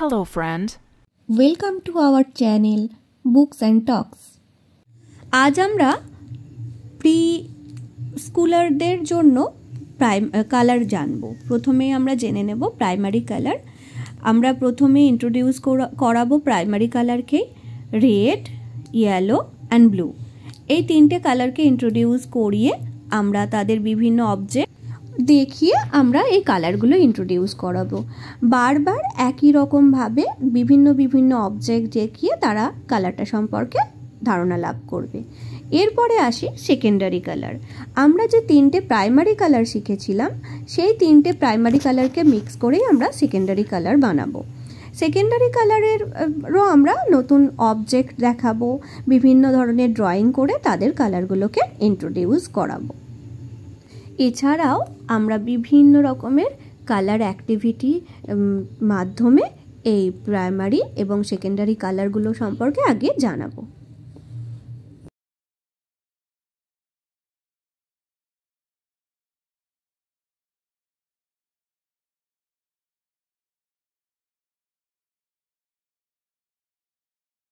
Hello friend. Welcome to our channel Books and Talks. আজ আমরা pre স্কুলারদের জন্য colour জানব। প্রথমে আমরা জেনে নেব প্রাইমারি কালার। আমরা প্রথমে ইন্ট্রোডিউস করাবো প্রাইমারি কালারকে, রেড, ইয়েলো অ্যান্ড ব্লু। এই তিনটে কালারকে ইন্ট্রোডিউস করিয়ে আমরা তাদের বিভিন্ন অবজেক্ট দেখিয়ে আমরা এই কালারগুলো ইন্ট্রোডিউস করাবো। বারবার একই রকমভাবে বিভিন্ন অবজেক্ট দেখিয়ে তারা কালারটা সম্পর্কে ধারণা লাভ করবে। এরপরে আসি সেকেন্ডারি কালার। আমরা যে তিনটে প্রাইমারি কালার শিখেছিলাম সেই তিনটে প্রাইমারি কালারকে মিক্স করেই আমরা সেকেন্ডারি কালার বানাবো। সেকেন্ডারি কালারেরও আমরা নতুন অবজেক্ট দেখাবো, বিভিন্ন ধরনের ড্রয়িং করে তাদের কালারগুলোকে ইন্ট্রোডিউস করাবো। এছাড়াও আমরা বিভিন্ন রকমের কালার অ্যাক্টিভিটি মাধ্যমে এই প্রাইমারি এবং সেকেন্ডারি কালারগুলো সম্পর্কে আগে জানাবো।